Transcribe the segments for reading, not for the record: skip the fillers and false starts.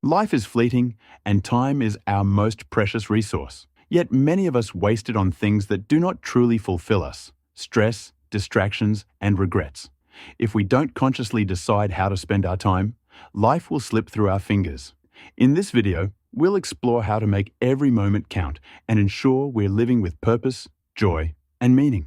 Life is fleeting, and time is our most precious resource. Yet many of us waste it on things that do not truly fulfill us: stress, distractions, and regrets. If we don't consciously decide how to spend our time, life will slip through our fingers. In this video, we'll explore how to make every moment count and ensure we're living with purpose, joy, and meaning.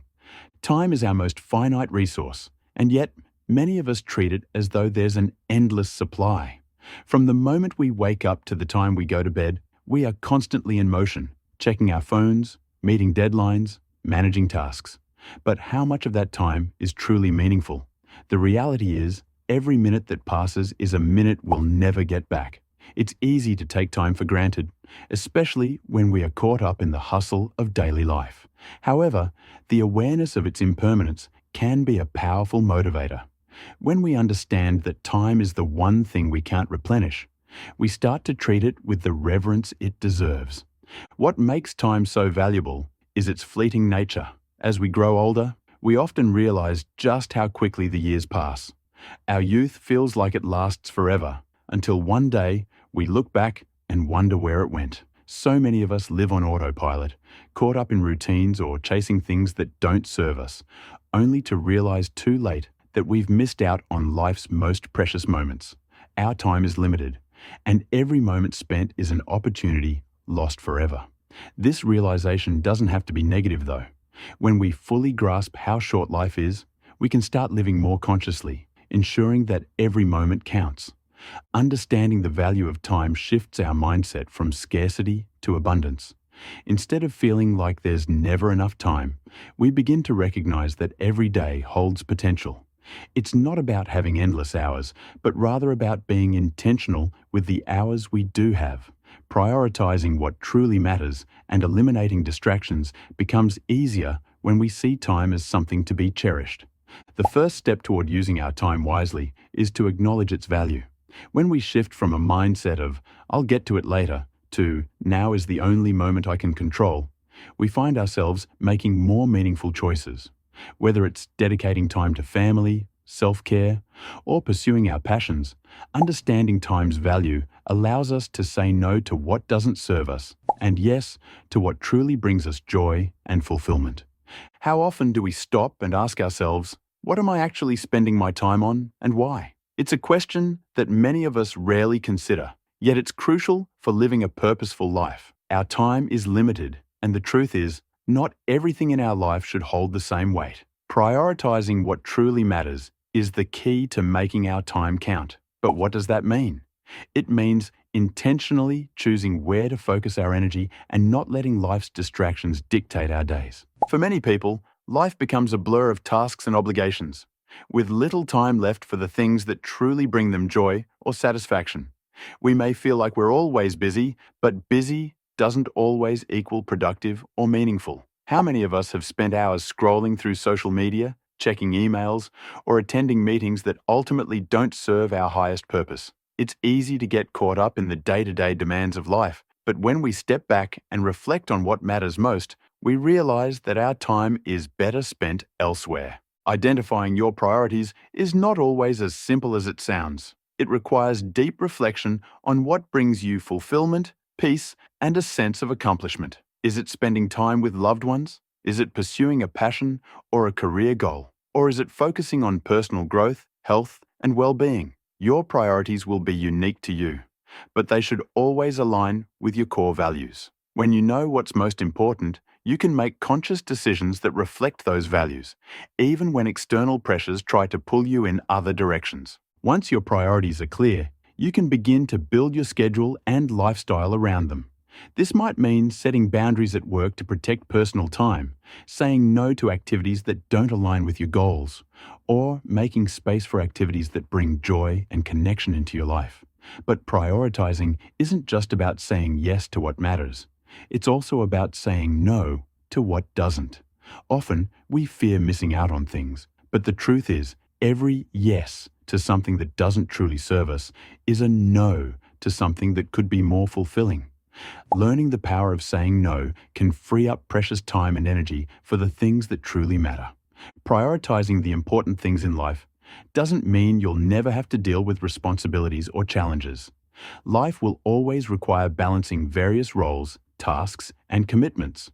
Time is our most finite resource, and yet many of us treat it as though there's an endless supply. From the moment we wake up to the time we go to bed, we are constantly in motion, checking our phones, meeting deadlines, managing tasks. But how much of that time is truly meaningful? The reality is, every minute that passes is a minute we'll never get back. It's easy to take time for granted, especially when we are caught up in the hustle of daily life. However, the awareness of its impermanence can be a powerful motivator. When we understand that time is the one thing we can't replenish, we start to treat it with the reverence it deserves. What makes time so valuable is its fleeting nature. As we grow older, we often realize just how quickly the years pass. Our youth feels like it lasts forever, until one day we look back and wonder where it went. So many of us live on autopilot, caught up in routines or chasing things that don't serve us, only to realize too late that we've missed out on life's most precious moments. Our time is limited, and every moment spent is an opportunity lost forever. This realization doesn't have to be negative, though. When we fully grasp how short life is, we can start living more consciously, ensuring that every moment counts. Understanding the value of time shifts our mindset from scarcity to abundance. Instead of feeling like there's never enough time, we begin to recognize that every day holds potential. It's not about having endless hours, but rather about being intentional with the hours we do have. Prioritizing what truly matters and eliminating distractions becomes easier when we see time as something to be cherished. The first step toward using our time wisely is to acknowledge its value. When we shift from a mindset of "I'll get to it later" to "now is the only moment I can control," we find ourselves making more meaningful choices. Whether it's dedicating time to family, self-care, or pursuing our passions, understanding time's value allows us to say no to what doesn't serve us and yes to what truly brings us joy and fulfillment. How often do we stop and ask ourselves, what am I actually spending my time on and why? It's a question that many of us rarely consider, yet it's crucial for living a purposeful life. Our time is limited, and the truth is, not everything in our life should hold the same weight. Prioritizing what truly matters is the key to making our time count. But what does that mean? It means intentionally choosing where to focus our energy and not letting life's distractions dictate our days. For many people, life becomes a blur of tasks and obligations, with little time left for the things that truly bring them joy or satisfaction. We may feel like we're always busy, but busy doesn't always equal productive or meaningful. How many of us have spent hours scrolling through social media, checking emails, or attending meetings that ultimately don't serve our highest purpose? It's easy to get caught up in the day-to-day demands of life, but when we step back and reflect on what matters most, we realize that our time is better spent elsewhere. Identifying your priorities is not always as simple as it sounds. It requires deep reflection on what brings you fulfillment, peace, and a sense of accomplishment. Is it spending time with loved ones? Is it pursuing a passion or a career goal? Or is it focusing on personal growth, health, and well-being? Your priorities will be unique to you, but they should always align with your core values. When you know what's most important, you can make conscious decisions that reflect those values, even when external pressures try to pull you in other directions. Once your priorities are clear, you can begin to build your schedule and lifestyle around them. This might mean setting boundaries at work to protect personal time, saying no to activities that don't align with your goals, or making space for activities that bring joy and connection into your life. But prioritizing isn't just about saying yes to what matters. It's also about saying no to what doesn't. Often, we fear missing out on things, but the truth is, every yes to something that doesn't truly serve us is a no to something that could be more fulfilling. Learning the power of saying no can free up precious time and energy for the things that truly matter. Prioritizing the important things in life doesn't mean you'll never have to deal with responsibilities or challenges. Life will always require balancing various roles, tasks, and commitments.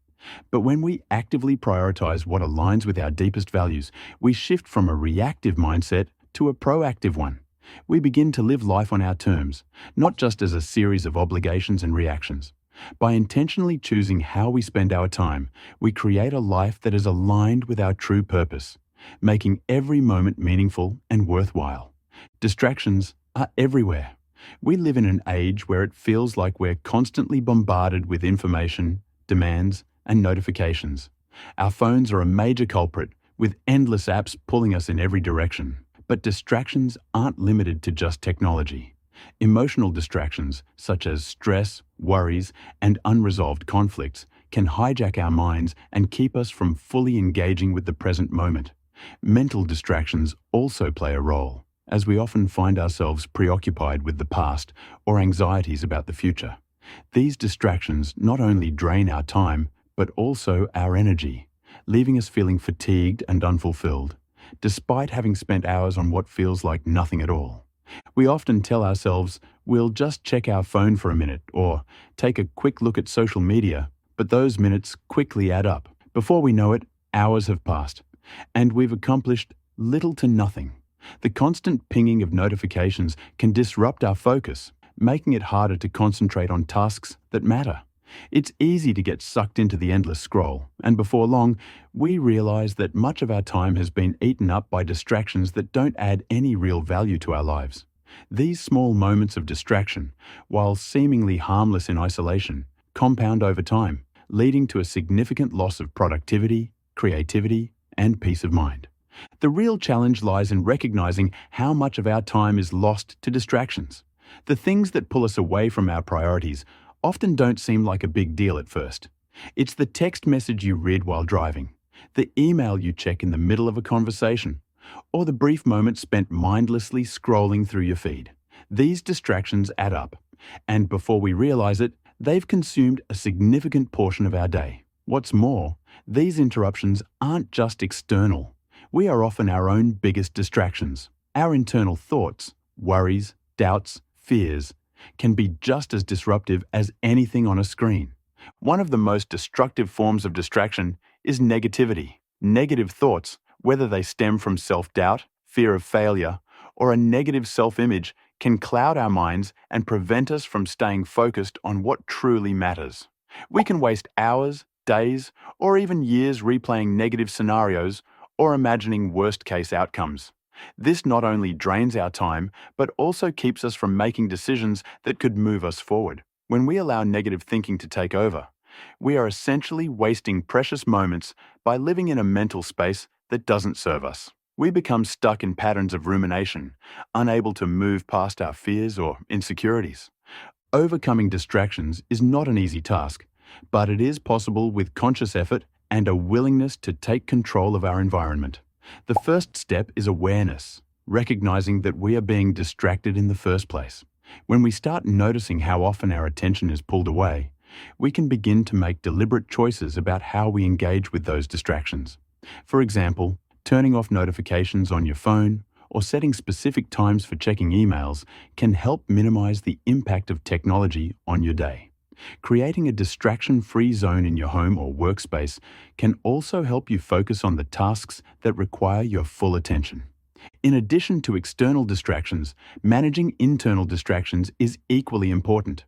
But when we actively prioritize what aligns with our deepest values, we shift from a reactive mindset to a proactive one. We begin to live life on our terms, not just as a series of obligations and reactions. By intentionally choosing how we spend our time, we create a life that is aligned with our true purpose, making every moment meaningful and worthwhile. Distractions are everywhere. We live in an age where it feels like we're constantly bombarded with information, demands, and notifications. Our phones are a major culprit, with endless apps pulling us in every direction. But distractions aren't limited to just technology. Emotional distractions, such as stress, worries, and unresolved conflicts, can hijack our minds and keep us from fully engaging with the present moment. Mental distractions also play a role, as we often find ourselves preoccupied with the past or anxieties about the future. These distractions not only drain our time, but also our energy, leaving us feeling fatigued and unfulfilled, despite having spent hours on what feels like nothing at all. We often tell ourselves we'll just check our phone for a minute or take a quick look at social media, but those minutes quickly add up. Before we know it, hours have passed, and we've accomplished little to nothing. The constant pinging of notifications can disrupt our focus, making it harder to concentrate on tasks that matter. It's easy to get sucked into the endless scroll, and before long, we realize that much of our time has been eaten up by distractions that don't add any real value to our lives. These small moments of distraction, while seemingly harmless in isolation, compound over time, leading to a significant loss of productivity, creativity, and peace of mind. The real challenge lies in recognizing how much of our time is lost to distractions. The things that pull us away from our priorities often don't seem like a big deal at first. It's the text message you read while driving, the email you check in the middle of a conversation, or the brief moment spent mindlessly scrolling through your feed. These distractions add up, and before we realize it, they've consumed a significant portion of our day. What's more, these interruptions aren't just external. We are often our own biggest distractions. Our internal thoughts, worries, doubts, fears, can be just as disruptive as anything on a screen. One of the most destructive forms of distraction is negativity. Negative thoughts, whether they stem from self-doubt, fear of failure, or a negative self-image, can cloud our minds and prevent us from staying focused on what truly matters. We can waste hours, days, or even years replaying negative scenarios or imagining worst-case outcomes. This not only drains our time, but also keeps us from making decisions that could move us forward. When we allow negative thinking to take over, we are essentially wasting precious moments by living in a mental space that doesn't serve us. We become stuck in patterns of rumination, unable to move past our fears or insecurities. Overcoming distractions is not an easy task, but it is possible with conscious effort and a willingness to take control of our environment. The first step is awareness, recognizing that we are being distracted in the first place. When we start noticing how often our attention is pulled away, we can begin to make deliberate choices about how we engage with those distractions. For example, turning off notifications on your phone or setting specific times for checking emails can help minimize the impact of technology on your day. Creating a distraction-free zone in your home or workspace can also help you focus on the tasks that require your full attention. In addition to external distractions, managing internal distractions is equally important.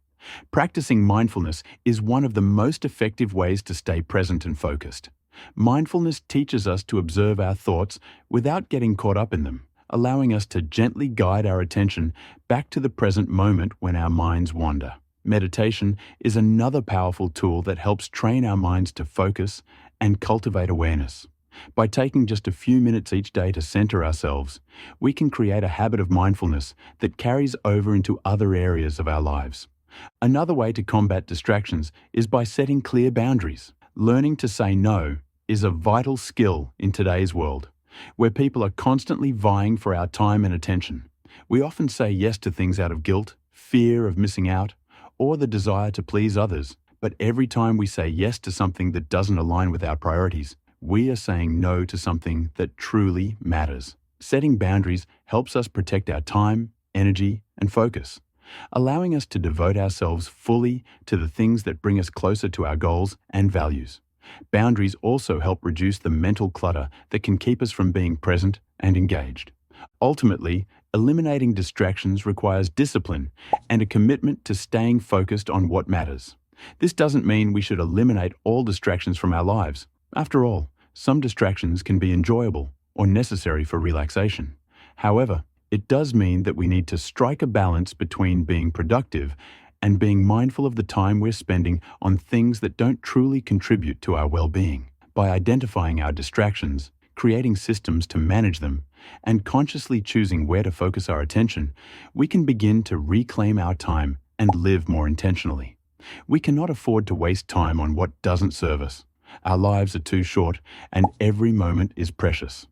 Practicing mindfulness is one of the most effective ways to stay present and focused. Mindfulness teaches us to observe our thoughts without getting caught up in them, allowing us to gently guide our attention back to the present moment when our minds wander. Meditation is another powerful tool that helps train our minds to focus and cultivate awareness. By taking just a few minutes each day to center ourselves, we can create a habit of mindfulness that carries over into other areas of our lives. Another way to combat distractions is by setting clear boundaries. Learning to say no is a vital skill in today's world, where people are constantly vying for our time and attention. We often say yes to things out of guilt, fear of missing out, or the desire to please others. But every time we say yes to something that doesn't align with our priorities, we are saying no to something that truly matters. Setting boundaries helps us protect our time, energy, and focus. allowing us to devote ourselves fully to the things that bring us closer to our goals and values. Boundaries also help reduce the mental clutter that can keep us from being present and engaged. Ultimately, eliminating distractions requires discipline and a commitment to staying focused on what matters. This doesn't mean we should eliminate all distractions from our lives. After all, some distractions can be enjoyable or necessary for relaxation. However, it does mean that we need to strike a balance between being productive and being mindful of the time we're spending on things that don't truly contribute to our well-being. By identifying our distractions, creating systems to manage them, and consciously choosing where to focus our attention, we can begin to reclaim our time and live more intentionally. We cannot afford to waste time on what doesn't serve us. Our lives are too short, and every moment is precious.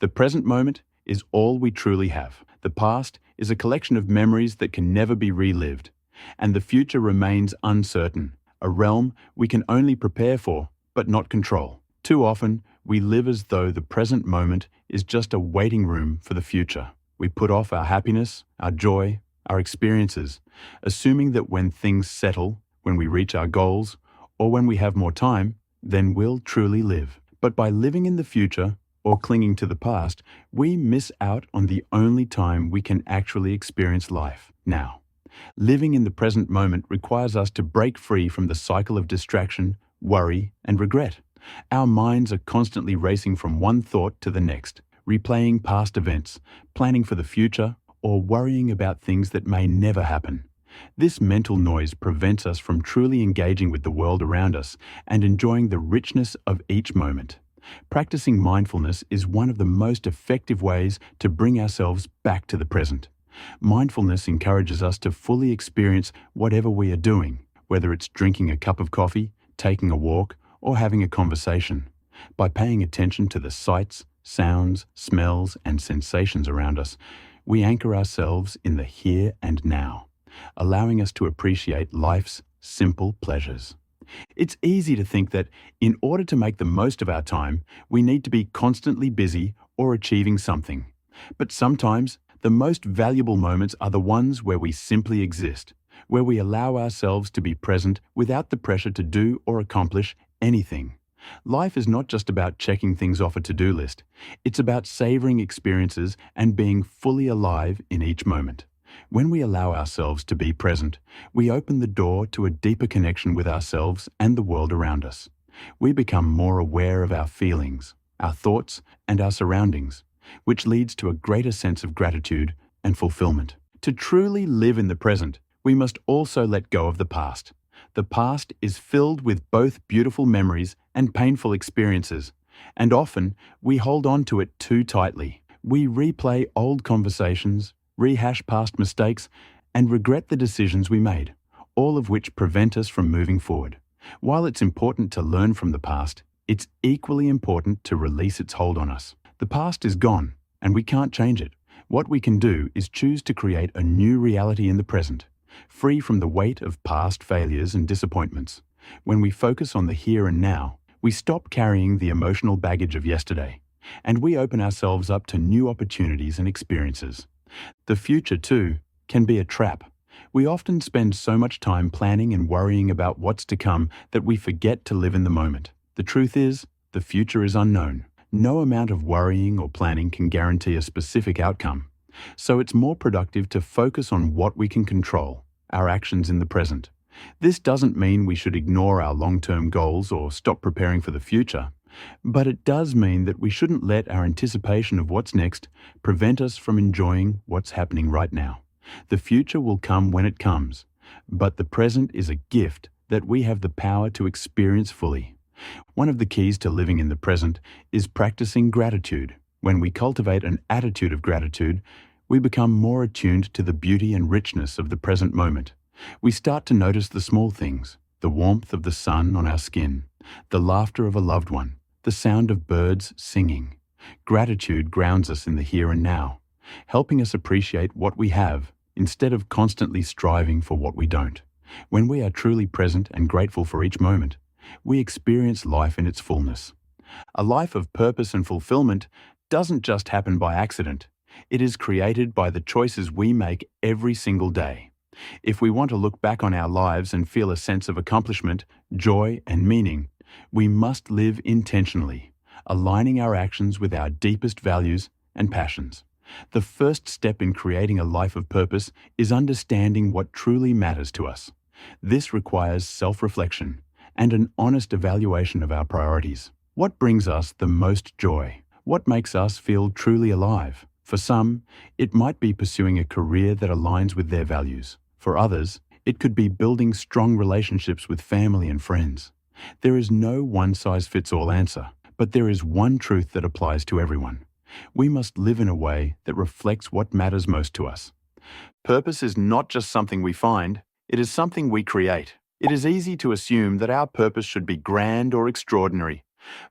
The present moment is all we truly have. The past is a collection of memories that can never be relived, and the future remains uncertain, a realm we can only prepare for, but not control. Too often, we live as though the present moment is just a waiting room for the future. We put off our happiness, our joy, our experiences, assuming that when things settle, when we reach our goals, or when we have more time, then we'll truly live. But by living in the future or clinging to the past, we miss out on the only time we can actually experience life, now. Living in the present moment requires us to break free from the cycle of distraction, worry, and regret. Our minds are constantly racing from one thought to the next, replaying past events, planning for the future, or worrying about things that may never happen. This mental noise prevents us from truly engaging with the world around us and enjoying the richness of each moment. Practicing mindfulness is one of the most effective ways to bring ourselves back to the present. Mindfulness encourages us to fully experience whatever we are doing, whether it's drinking a cup of coffee, taking a walk, or having a conversation. By paying attention to the sights, sounds, smells, and sensations around us, we anchor ourselves in the here and now, allowing us to appreciate life's simple pleasures. It's easy to think that in order to make the most of our time, we need to be constantly busy or achieving something. But sometimes, the most valuable moments are the ones where we simply exist, where we allow ourselves to be present without the pressure to do or accomplish anything. Life is not just about checking things off a to-do list. It's about savoring experiences and being fully alive in each moment. When we allow ourselves to be present, we open the door to a deeper connection with ourselves and the world around us. We become more aware of our feelings, our thoughts, and our surroundings, which leads to a greater sense of gratitude and fulfillment. To truly live in the present, we must also let go of the past. The past is filled with both beautiful memories and painful experiences, and often we hold on to it too tightly. We replay old conversations, rehash past mistakes, and regret the decisions we made, all of which prevent us from moving forward. While it's important to learn from the past, it's equally important to release its hold on us. The past is gone, and we can't change it. What we can do is choose to create a new reality in the present, free from the weight of past failures and disappointments. When we focus on the here and now, we stop carrying the emotional baggage of yesterday, and we open ourselves up to new opportunities and experiences. The future, too, can be a trap. We often spend so much time planning and worrying about what's to come that we forget to live in the moment. The truth is, the future is unknown. No amount of worrying or planning can guarantee a specific outcome. So it's more productive to focus on what we can control, our actions in the present. This doesn't mean we should ignore our long-term goals or stop preparing for the future, but it does mean that we shouldn't let our anticipation of what's next prevent us from enjoying what's happening right now. The future will come when it comes, but the present is a gift that we have the power to experience fully. One of the keys to living in the present is practicing gratitude. When we cultivate an attitude of gratitude, we become more attuned to the beauty and richness of the present moment. We start to notice the small things, the warmth of the sun on our skin, the laughter of a loved one, the sound of birds singing. Gratitude grounds us in the here and now, helping us appreciate what we have instead of constantly striving for what we don't. When we are truly present and grateful for each moment, we experience life in its fullness. A life of purpose and fulfillment doesn't just happen by accident. It is created by the choices we make every single day. If we want to look back on our lives and feel a sense of accomplishment, joy, and meaning, we must live intentionally, aligning our actions with our deepest values and passions. The first step in creating a life of purpose is understanding what truly matters to us. This requires self-reflection and an honest evaluation of our priorities. What brings us the most joy? What makes us feel truly alive? For some, it might be pursuing a career that aligns with their values. For others, it could be building strong relationships with family and friends. There is no one-size-fits-all answer, but there is one truth that applies to everyone. We must live in a way that reflects what matters most to us. Purpose is not just something we find, it is something we create. It is easy to assume that our purpose should be grand or extraordinary,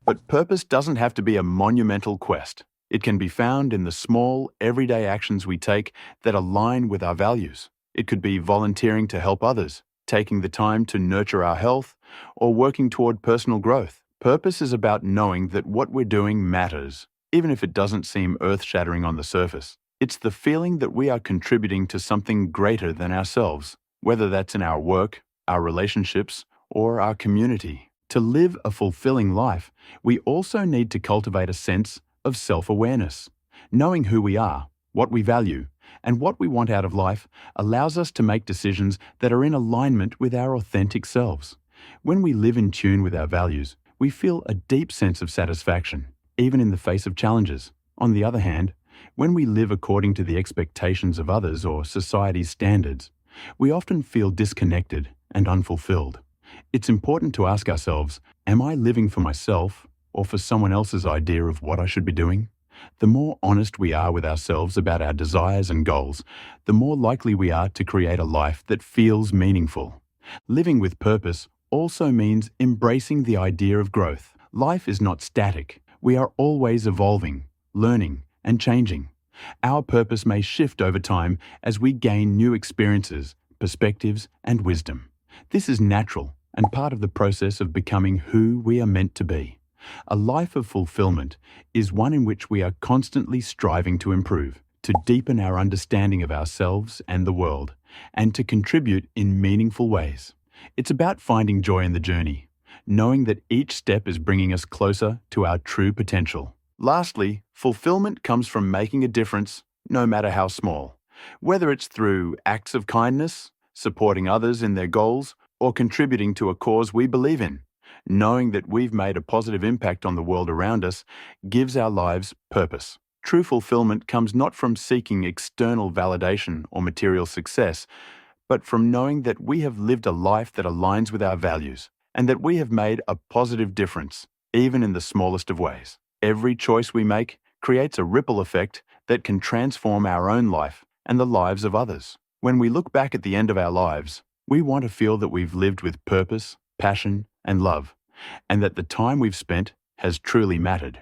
but purpose doesn't have to be a monumental quest. It can be found in the small, everyday actions we take that align with our values. It could be volunteering to help others, taking the time to nurture our health, or working toward personal growth. Purpose is about knowing that what we're doing matters, even if it doesn't seem earth-shattering on the surface. It's the feeling that we are contributing to something greater than ourselves, whether that's in our work, our relationships, or our community. To live a fulfilling life, we also need to cultivate a sense of self-awareness. Knowing who we are, what we value, and what we want out of life allows us to make decisions that are in alignment with our authentic selves. When we live in tune with our values, we feel a deep sense of satisfaction, even in the face of challenges. On the other hand, when we live according to the expectations of others or society's standards, we often feel disconnected and unfulfilled. It's important to ask ourselves, am I living for myself or for someone else's idea of what I should be doing? The more honest we are with ourselves about our desires and goals, the more likely we are to create a life that feels meaningful. Living with purpose also means embracing the idea of growth. Life is not static. We are always evolving, learning, and changing. Our purpose may shift over time as we gain new experiences, perspectives, and wisdom. This is natural and part of the process of becoming who we are meant to be. A life of fulfillment is one in which we are constantly striving to improve, to deepen our understanding of ourselves and the world, and to contribute in meaningful ways. It's about finding joy in the journey, knowing that each step is bringing us closer to our true potential. Lastly, fulfillment comes from making a difference, no matter how small. Whether it's through acts of kindness, supporting others in their goals, or contributing to a cause we believe in. Knowing that we've made a positive impact on the world around us gives our lives purpose. True fulfillment comes not from seeking external validation or material success, but from knowing that we have lived a life that aligns with our values and that we have made a positive difference, even in the smallest of ways. Every choice we make creates a ripple effect that can transform our own life and the lives of others. When we look back at the end of our lives, we want to feel that we've lived with purpose, passion, and love, and that the time we've spent has truly mattered.